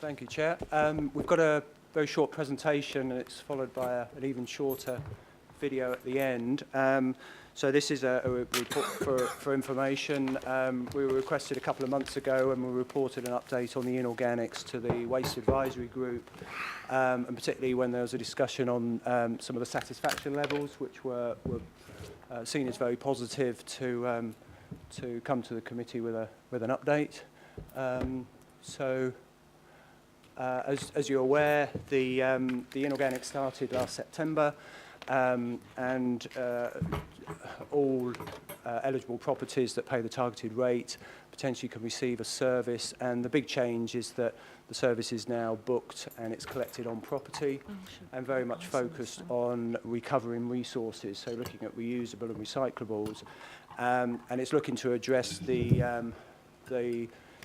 Thank you, Chair. We've got a very short presentation and it's followed by an even shorter video at the end. So this is a report for information. We were requested a couple of months ago and we reported an update on the inorganics to the Waste Advisory Group, and particularly when there was a discussion on some of the satisfaction levels, which were seen as very positive to come to the committee with an update. As you're aware, the inorganic started last September, and all eligible properties that pay the targeted rate potentially can receive a service, and the big change is that the service is now booked and it's collected on property and very much focused on recovering resources, so looking at reusable and recyclables, and it's looking to address the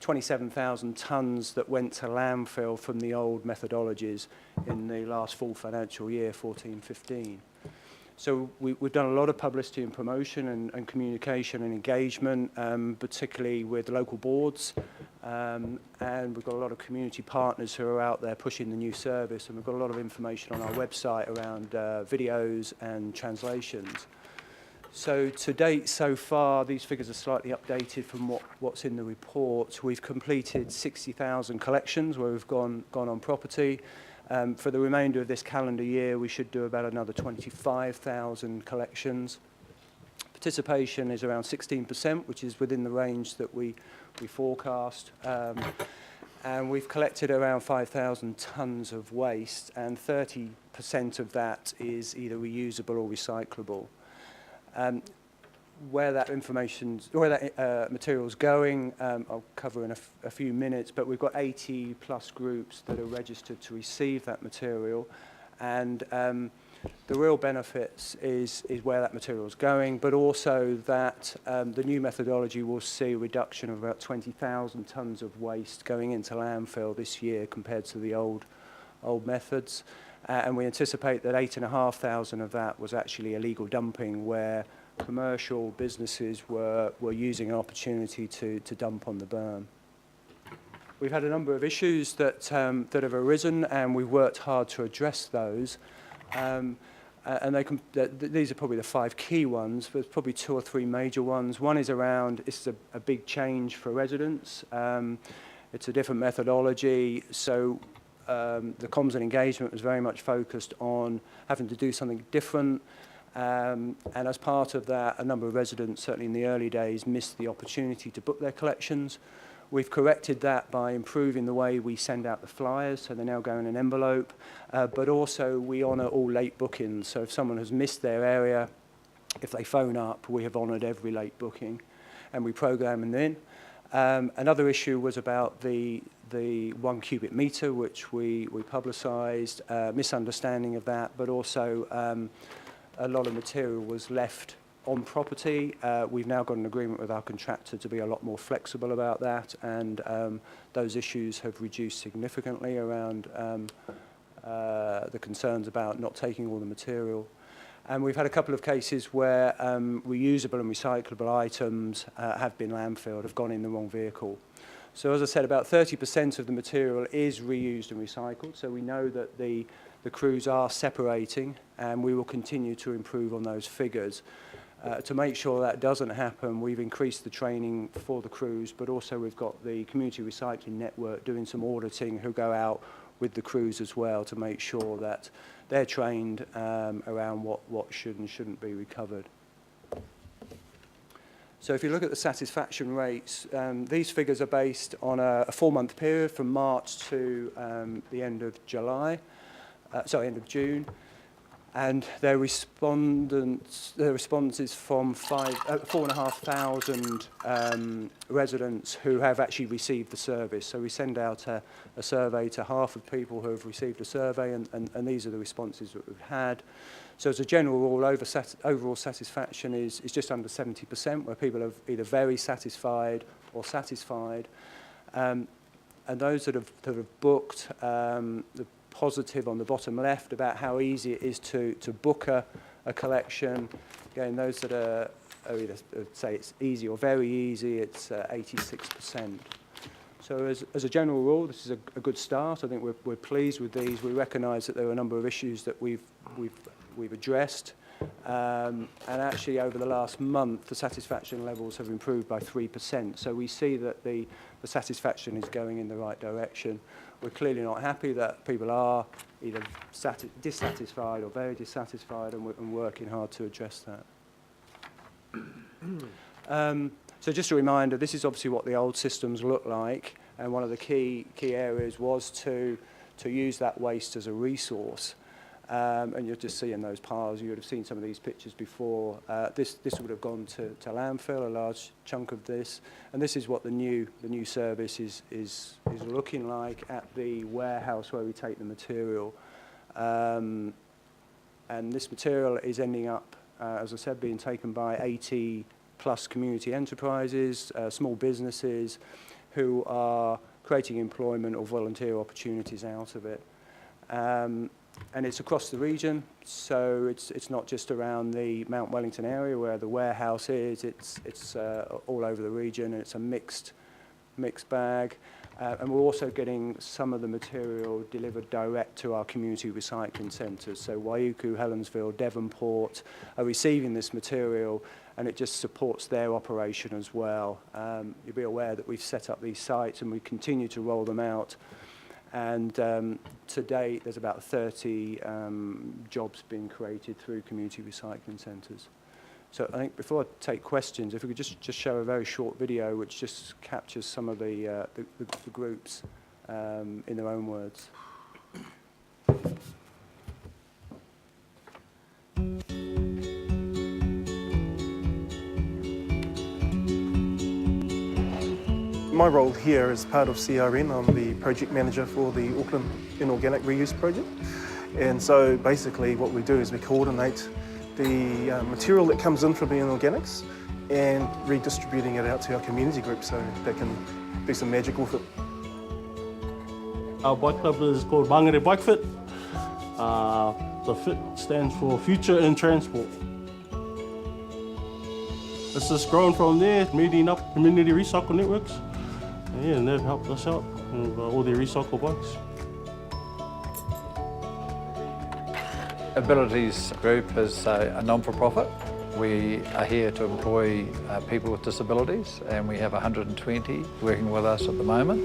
27,000 tonnes that went to landfill from the old methodologies in the last full financial year, 14-15. So we've done a lot of publicity and promotion and communication and engagement, particularly with local boards, and we've got a lot of community partners who are out there pushing the new service, and we've got a lot of information on our website around videos and translations. So to date, so far, these figures are slightly updated from what's in the report. We've completed 60,000 collections where we've gone on property. For the remainder of this calendar year, we should do about another 25,000 collections. Participation is around 16%, which is within the range that we forecast. And we've collected around 5,000 tonnes of waste, and 30% of that is either reusable or recyclable. Where that material's going, I'll cover in a few minutes, but we've got 80 plus groups that are registered to receive that material, and the real benefits is where that material's going, but also that the new methodology will see a reduction of about 20,000 tonnes of waste going into landfill this year compared to the old methods. And we anticipate that 8,500 of that was actually illegal dumping, where commercial businesses were using an opportunity to dump on the berm. We've had a number of issues that have arisen, and we've worked hard to address those. And these are probably the 5 key ones, but there's probably 2 or 3 major ones. One is around, it's a big change for residents. It's a different methodology, so the comms and engagement was very much focused on having to do something different, and as part of that, a number of residents, certainly in the early days, missed the opportunity to book their collections. We've corrected that by improving the way we send out the flyers, so they now go in an envelope, but also we honour all late bookings, so if someone has missed their area, if they phone up, we have honoured every late booking, and we programme them in. Another issue was about the 1 cubic metre, which we publicised, misunderstanding of that, but also a lot of material was left on property. We've now got an agreement with our contractor to be a lot more flexible about that, and those issues have reduced significantly around the concerns about not taking all the material. And we've had a couple of cases where reusable and recyclable items have been landfilled, have gone in the wrong vehicle. So as I said, about 30% of the material is reused and recycled, so we know that the crews are separating, and we will continue to improve on those figures. To make sure that doesn't happen, we've increased the training for the crews, but also we've got the community recycling network doing some auditing who go out with the crews as well to make sure that they're trained around what should and shouldn't be recovered. So if you look at the satisfaction rates, these figures are based on a 4-month period from March to the end of June, and their responses from 4,500 residents who have actually received the service. So we send out a survey to half of people who have received a survey, and these are the responses that we've had. So as a general rule, overall satisfaction is just under 70%, where people are either very satisfied or satisfied. And those that have booked, the positive on the bottom left about how easy it is to book a collection. Again, those that are either say it's easy or very easy, it's 86%. So as a general rule, this is a good start. I think we're pleased with these. We recognise that there are a number of issues that we've addressed. And actually over the last month, the satisfaction levels have improved by 3%. So we see that the satisfaction is going in the right direction. We're clearly not happy that people are either dissatisfied or very dissatisfied, and we're working hard to address that. So just a reminder, this is obviously what the old systems look like, and one of the key areas was to use that waste as a resource. And you'll just see in those piles, you would have seen some of these pictures before. This would have gone to landfill, a large chunk of this, and this is what the new service is looking like at the warehouse where we take the material. And this material is ending up, as I said, being taken by 80 plus community enterprises, small businesses who are creating employment or volunteer opportunities out of it. And it's across the region, so it's not just around the Mount Wellington area where the warehouse is. It's all over the region, and it's a mixed bag. And we're also getting some of the material delivered direct to our community recycling centres. So Waiuku, Helensville, Devonport are receiving this material, and it just supports their operation as well. You'll be aware that we've set up these sites and we continue to roll them out. And to date, there's about 30 jobs being created through community recycling centres. So I think before I take questions, if we could just show a very short video which just captures some of the groups in their own words. My role here is part of CRN. I'm the project manager for the Auckland Inorganic Reuse Project. And so basically what we do is we coordinate the material that comes in from the inorganics and redistributing it out to our community groups so they can do some magic with it. Our bike club is called Mangere Bike Fit. The FIT stands for Future in Transport. It's just grown from there, meeting up community recycle networks. Yeah, and they've helped us out with all their recycle bikes. Abilities Group is a non-for-profit. We are here to employ people with disabilities, and we have 120 working with us at the moment.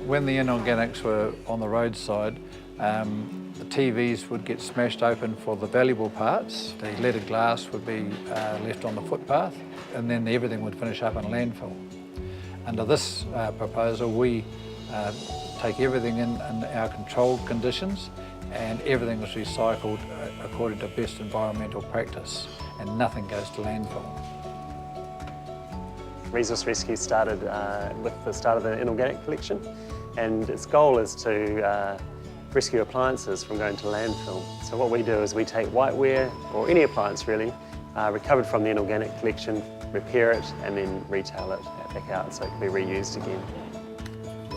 When the inorganics were on the roadside, the TVs would get smashed open for the valuable parts. The leaded glass would be left on the footpath, and then everything would finish up in landfill. Under this proposal, we take everything in our controlled conditions, and everything is recycled according to best environmental practice, and nothing goes to landfill. Resource Rescue started with the start of the inorganic collection, and its goal is to rescue appliances from going to landfill. So what we do is we take whiteware, or any appliance really, recovered from the inorganic collection, repair it, and then retail it back out so it can be reused again.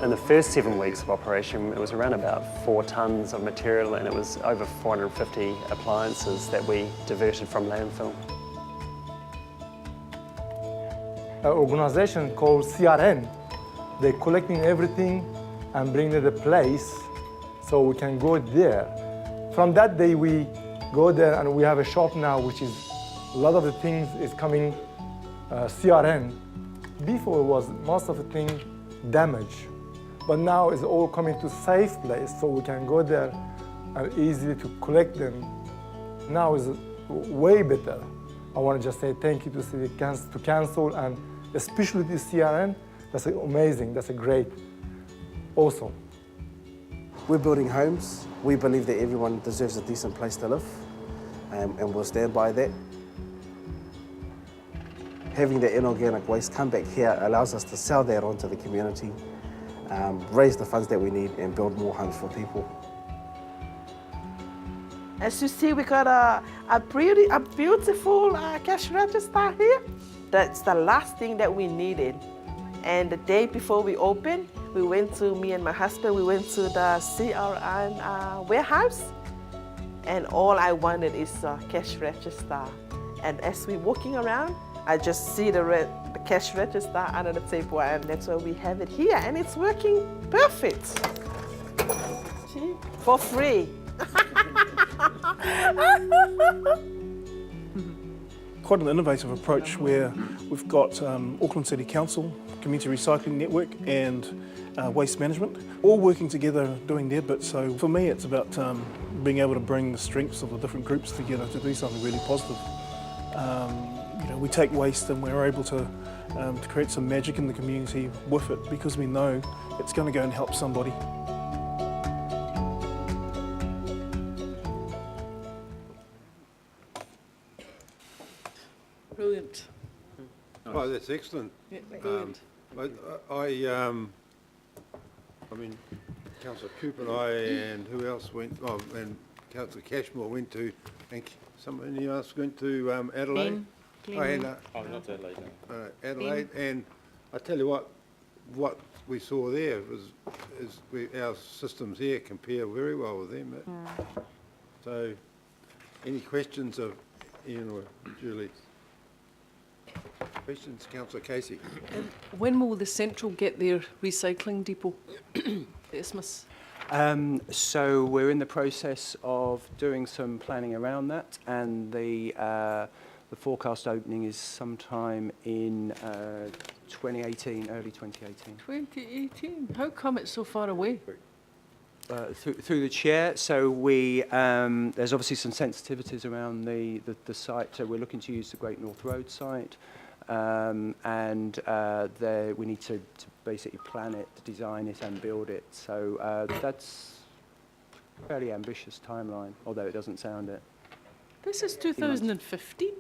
In the first 7 weeks of operation, it was around about 4 tonnes of material, and it was over 450 appliances that we diverted from landfill. An organisation called CRN, they're collecting everything and bringing it to the place so we can go there. From that day we go there, and we have a shop now which is a lot of the things is coming CRN. Before was most of the thing damaged, but now it's all coming to safe place so we can go there and easily to collect them. Now is way better. I want to just say thank you to council and especially to CRN. That's amazing, that's a great, awesome. We're building homes. We believe that everyone deserves a decent place to live, and we'll stand by that. Having the inorganic waste come back here allows us to sell that onto the community, raise the funds that we need, and build more homes for people. As you see, we got a beautiful cash register here. That's the last thing that we needed. And the day before we opened, me and my husband, we went to the CRN warehouse, and all I wanted is a cash register. And as we're walking around, I just see the cash register under the table, and that's why we have it here, and it's working perfect. See? For free. Quite an innovative approach where we've got Auckland City Council, Community Recycling Network and Waste Management all working together doing their bit. So for me it's about being able to bring the strengths of the different groups together to do something really positive. You know, we take waste and we're able to create some magic in the community with it because we know it's going to go and help somebody. Brilliant. Oh, that's excellent. Yeah, brilliant. I mean, Councillor Cooper and I, and who else went? Oh, and Councillor Cashmore went to, and somebody else went to Adelaide. Not Adelaide. Adelaide, and I tell you what we saw there our systems here compare very well with them. So, any questions of Ian or Julie? Questions, Councillor Casey? When will the Central get their recycling depot? The Isthmus? So we're in the process of doing some planning around that, and the forecast opening is sometime in 2018, early 2018. 2018? How come it's so far away? Through the chair, so we there's obviously some sensitivities around the site, so we're looking to use the Great North Road site, and there we need to basically plan it, design it and build it, so that's a fairly ambitious timeline, although it doesn't sound it. This is 2015?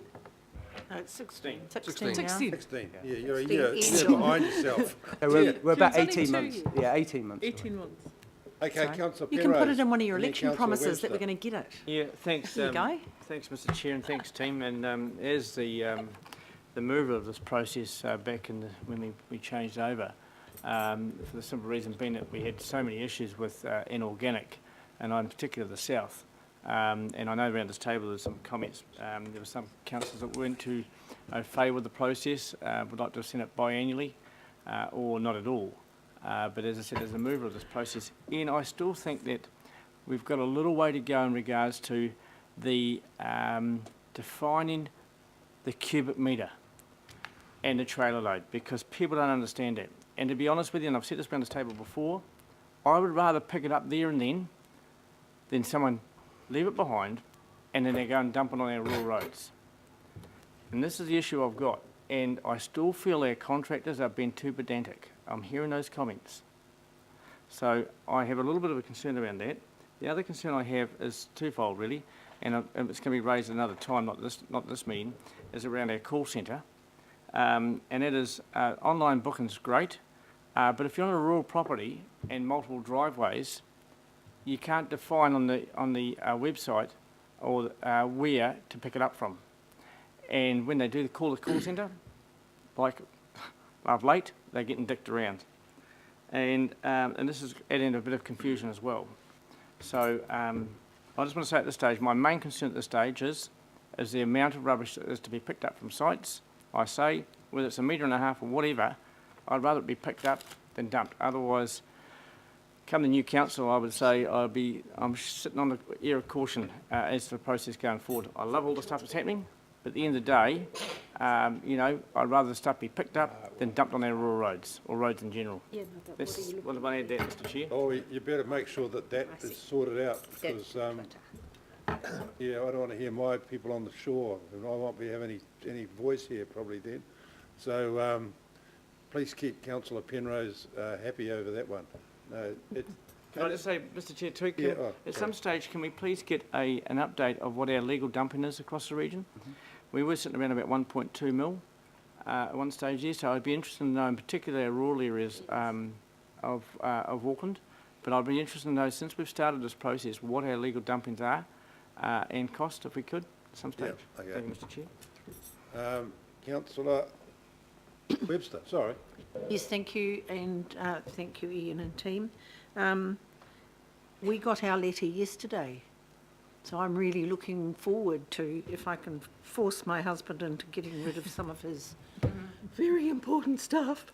No, it's 16. 16. 16. Yeah, you're a year behind yourself. So we're about It's only 18 2 months. years. Yeah, 18 months. 18 months. Okay, Councillor Penrose. You can put it in one of your and then election Councillor promises that Webster. we're going to get it. Yeah, thanks. There you go. Thanks, Mr. Chair, and thanks, team. And as the mover of this process back in when we changed over, for the simple reason being that we had so many issues with inorganic, and in particular the south. And I know around this table there's some comments. There were some councillors that weren't too au fait with the process, would like to have seen it biannually, or not at all. But as I said, as a mover of this process, Ian, I still think that we've got a little way to go in regards to the defining the cubic metre and the trailer load, because people don't understand that. And to be honest with you, and I've said this around this table before, I would rather pick it up there and then than someone leave it behind and then they go and dump it on our rural roads. And this is the issue I've got. And I still feel our contractors are being too pedantic. I'm hearing those comments. So I have a little bit of a concern around that. The other concern I have is twofold really, and it's going to be raised another time, not this meeting, is around our call centre. And it is, online booking's great, but if you're on a rural property and multiple driveways, you can't define on the website or where to pick it up from. And when they do call the call centre, like of late, they're getting dicked around. And this is adding a bit of confusion as well. So I just want to say at this stage, my main concern at this stage is the amount of rubbish that is to be picked up from sites. I say, whether it's 1.5 metres or whatever, I'd rather it be picked up than dumped. Otherwise, come the new council, I would say I'm sitting on the ear of caution as to the process going forward. I love all the stuff that's happening, but at the end of the day, you know, I'd rather the stuff be picked up than dumped on our rural roads, or roads in general. Yeah, That's what I want to add there, Mr. Chair. Oh, you better make sure that is sorted out, because yeah, I don't want to hear my people on the shore, and I won't be having any voice here probably then. So please keep Councillor Penrose happy over that one. Can I just say, Mr. Chair, too, at some stage, can we please get an update of what our legal dumping is across the region? Mm-hmm. We were sitting around about 1.2 mil at one stage there, so I'd be interested to know, in particular, our rural areas of Auckland, but I'd be interested to know, since we've started this process, what our legal dumpings are and cost, if we could, at some stage. Yeah, okay. Thank you, Mr. Chair. Councillor Webster, sorry. Yes, thank you, and thank you, Ian and team. We got our letter yesterday. So I'm really looking forward to, if I can force my husband into getting rid of some of his very important stuff.